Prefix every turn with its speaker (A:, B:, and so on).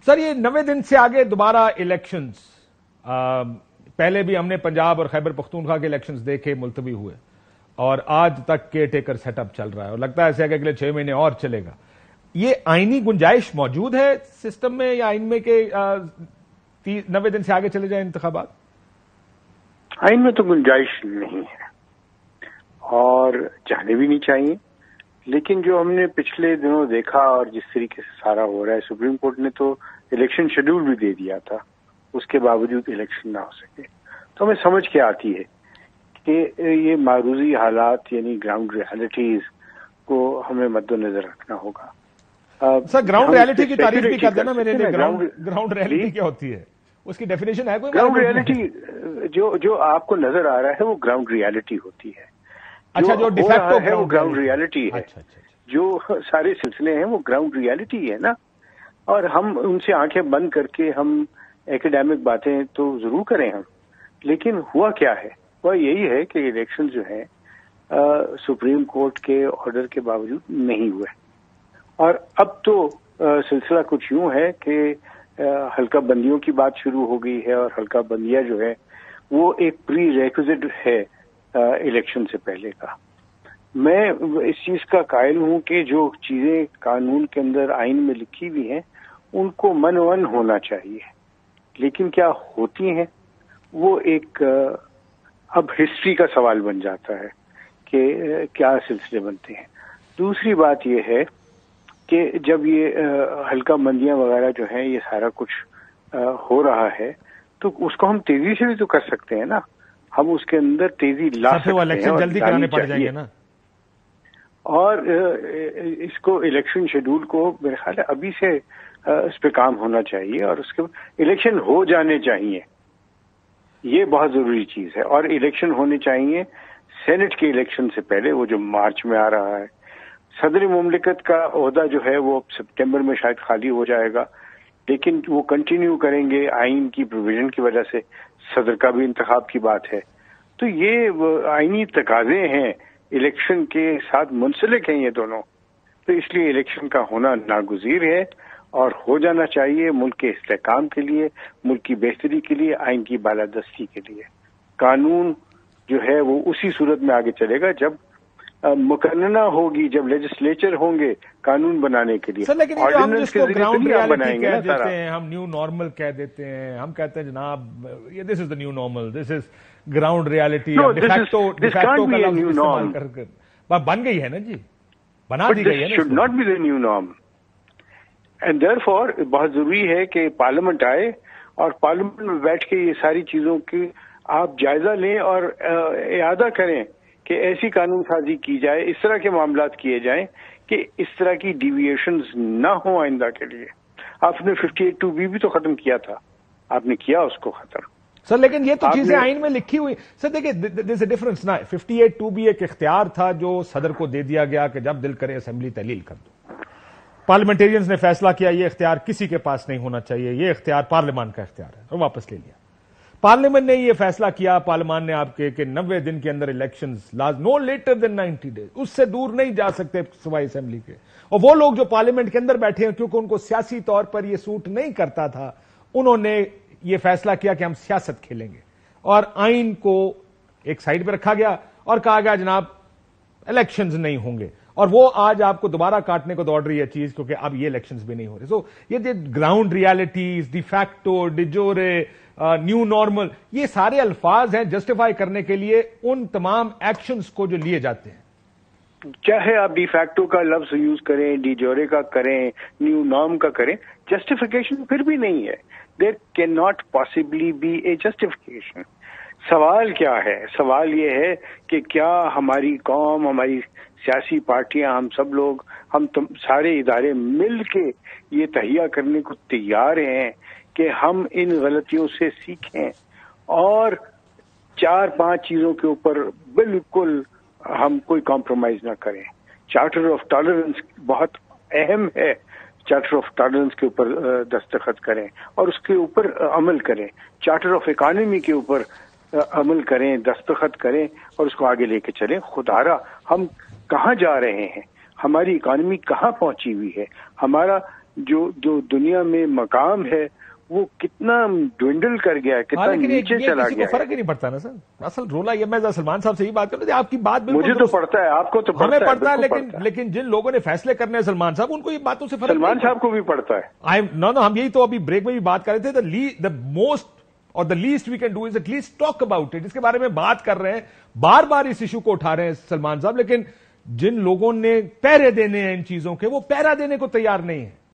A: سر یہ 90 دن سے آگے دوبارہ الیکشنز، پہلے بھی ہم نے پنجاب اور خیبر پختونخوا کے الیکشنز دیکھے، ملتوی ہوئے، اور آج تک کیئر ٹیکر سیٹ اپ چل رہا ہے اور لگتا ہے ایسا کہ اگلے 6 مہینے اور چلے گا. یہ آئینی گنجائش موجود ہے سسٹم میں یا آئین میں کہ 90 دن سے آگے چلے جائیں انتخابات؟
B: آئین میں تو گنجائش نہیں ہے اور جانے بھی نہیں چاہیے، لیکن جو ہم نے پچھلے دنوں دیکھا اور جس طریقے سے سارا ہو رہا ہے، سپریم کورٹ نے تو الیکشن شیڈول بھی دے دیا تھا، اس کے باوجود الیکشن نہ ہو سکے. تو ہمیں سمجھ کے آتی ہے کہ یہ معروضی حالات یعنی گراؤنڈ ریالٹیز کو ہمیں مد نظر رکھنا ہوگا.
A: سر گراؤنڈ ریالٹی کی تعریف بھی کر دینا میرے لیے. گراؤنڈ ریالٹی کیا ہوتی ہے، اس کی ڈیفینیشن ہے کوئی؟
B: گراؤنڈ ریالٹی جو آپ کو نظر آ رہا ہے وہ گراؤنڈ ریالٹی ہوتی ہے.
A: اچھا، جو ڈیفیکٹو
B: ہے وہ گراؤنڈ ریالٹی ہے.
A: اچھا.
B: جو سارے سلسلے ہیں وہ گراؤنڈ ریالٹی ہے نا، اور ہم ان سے آنکھیں بند کر کے ہم ایکڈیمک باتیں تو ضرور کریں ہم، لیکن ہوا کیا ہے؟ وہ یہی ہے کہ الیکشن جو ہے سپریم کورٹ کے آرڈر کے باوجود نہیں ہوئے، اور اب تو سلسلہ کچھ یوں ہے کہ حلقہ بندیوں کی بات شروع ہو گئی ہے، اور حلقہ بندیاں جو ہے وہ ایک پری ریکوزٹ ہے الیکشن سے پہلے کا. میں اس چیز کا قائل ہوں کہ جو چیزیں قانون کے اندر آئین میں لکھی ہوئی ہیں ان کو منون ہونا چاہیے، لیکن کیا ہوتی ہیں وہ ایک اب ہسٹری کا سوال بن جاتا ہے کہ کیا سلسلے بنتے ہیں. دوسری بات یہ ہے کہ جب یہ حلقہ بندیاں وغیرہ جو ہیں یہ سارا کچھ ہو رہا ہے تو اس کو ہم تیزی سے بھی تو کر سکتے ہیں نا، ہم اس کے اندر تیزی لا سکتے ہیں،
A: الیکشن جلدی کرانے پڑ جائیں گے نا.
B: اور اس کو الیکشن شیڈول کو میرے خیال ہے ابھی سے اس پہ کام ہونا چاہیے، اور اس کے بعد الیکشن ہو جانے چاہیے. یہ بہت ضروری چیز ہے، اور الیکشن ہونے چاہیے سینٹ کے الیکشن سے پہلے، وہ جو مارچ میں آ رہا ہے. صدر مملکت کا عہدہ جو ہے وہ سپٹمبر میں شاید خالی ہو جائے گا، لیکن وہ کنٹینیو کریں گے آئین کی پروویژن کی وجہ سے. صدر کا بھی انتخاب کی بات ہے، تو یہ آئینی تقاضے ہیں، الیکشن کے ساتھ منسلک ہیں یہ دونوں. تو اس لیے الیکشن کا ہونا ناگزیر ہے اور ہو جانا چاہیے ملک کے استحکام کے لیے، ملک کی بہتری کے لیے، آئین کی بالادستی کے لیے. قانون جو ہے وہ اسی صورت میں آگے چلے گا جب مقننہ ہوگی، جب لیجسلیچر ہوں گے قانون بنانے کے لیے.
A: سر لیکن ہم جس کو گراؤنڈ ریالٹی کہہ دیتے ہیں، ہم نیو نارمل کہہ دیتے ہیں، ہم کہتے ہیں جناب یہ this is the new normal, this is ground reality. De facto کا لفظ استعمال کر بن گئی ہے نا جی، بنا دی گئی ہے نا.
B: Should not be the new norm, and therefore بہت ضروری ہے کہ پارلیمنٹ آئے اور پارلیمنٹ میں بیٹھ کے یہ ساری چیزوں کی آپ جائزہ لیں اور اعادہ کریں کہ ایسی قانون سازی کی جائے، اس طرح کے معاملات کیے جائیں کہ اس طرح کی ڈیویشنز نہ ہوں آئندہ کے لیے. آپ نے 58(2)B بھی تو ختم کیا تھا، آپ نے کیا اس کو ختم.
A: سر لیکن یہ تو چیزیں آئین میں لکھی ہوئی. سر دیکھیں دیر از اے ڈفرنس نا. 58(2)B ایک اختیار تھا جو صدر کو دے دیا گیا کہ جب دل کرے اسمبلی تحلیل کر دو. پارلیمنٹیرینز نے فیصلہ کیا یہ اختیار کسی کے پاس نہیں ہونا چاہیے، یہ اختیار پارلیمان کا اختیار ہے، اور واپس لے لیا. پارلیمنٹ نے یہ فیصلہ کیا، پارلیمان نے آپ کے کہ 90 دن کے اندر الیکشنز نو لیٹر دین 90 days، اس سے دور نہیں جا سکتے سوائے اسمبلی کے. اور وہ لوگ جو پارلیمنٹ کے اندر بیٹھے ہیں کیونکہ ان کو سیاسی طور پر یہ سوٹ نہیں کرتا تھا، انہوں نے یہ فیصلہ کیا کہ ہم سیاست کھیلیں گے، اور آئین کو ایک سائڈ پہ رکھا گیا اور کہا گیا جناب الیکشنز نہیں ہوں گے. اور وہ آج آپ کو دوبارہ کاٹنے کو دوڑ رہی ہے چیز، کیونکہ اب یہ الیکشنز بھی نہیں ہو رہے. سو یہ ground realities, de facto, de jure, new normal, یہ سارے الفاظ ہیں جسٹیفائی کرنے کے لیے ان تمام ایکشنز کو جو لیے جاتے ہیں.
B: چاہے آپ ڈی فیکٹو کا لفظ یوز کریں، ڈی جورے کا کریں، نیو نارم کا کریں، جسٹیفیکیشن پھر بھی نہیں ہے. There can not possibly be a justification. سوال کیا ہے؟ سوال یہ ہے کہ کیا ہماری قوم، ہماری سیاسی پارٹیاں، ہم سب لوگ، ہم سارے ادارے مل کے یہ تہیا کرنے کو تیار ہیں کہ ہم ان غلطیوں سے سیکھیں اور 4-5 چیزوں کے اوپر بالکل ہم کوئی کمپرومائز نہ کریں. چارٹر آف ٹالرنس بہت اہم ہے، چارٹر آف ٹالرنس کے اوپر دستخط کریں اور اس کے اوپر عمل کریں. چارٹر آف اکانومی کے اوپر عمل کریں، دستخط کریں اور اس کو آگے لے کے چلیں. خدارا ہم کہاں جا رہے ہیں؟ ہماری اکانومی کہاں پہنچی ہوئی ہے؟ ہمارا جو دنیا میں مقام ہے وہ کتنا ڈوینڈل کر گیا ہے، کتنا نیچے چلا گیا ہے۔
A: فرق ہی نہیں پڑتا نا سر، اصل رولا یہ، میں سلمان صاحب سے ہی بات کروں، آپ کی بات
B: مجھے تو پڑتا ہے، آپ کو تو
A: ہمیں پڑتا ہے، لیکن جن لوگوں نے فیصلے کرنے ہیں سلمان صاحب، ان کو یہ باتوں سے فرق،
B: سلمان صاحب کو بھی پڑتا ہے۔
A: ہم یہی تو ابھی بریک میں بھی بات کر رہے تھے، دا موسٹ اور the least we can do is at least talk about it, اس کے بارے میں بات کر رہے ہیں، بار بار اس ایشو کو اٹھا رہے ہیں سلمان صاحب، لیکن جن لوگوں نے پہرے دینے ہیں ان چیزوں کے، وہ پہرا دینے کو تیار نہیں ہے۔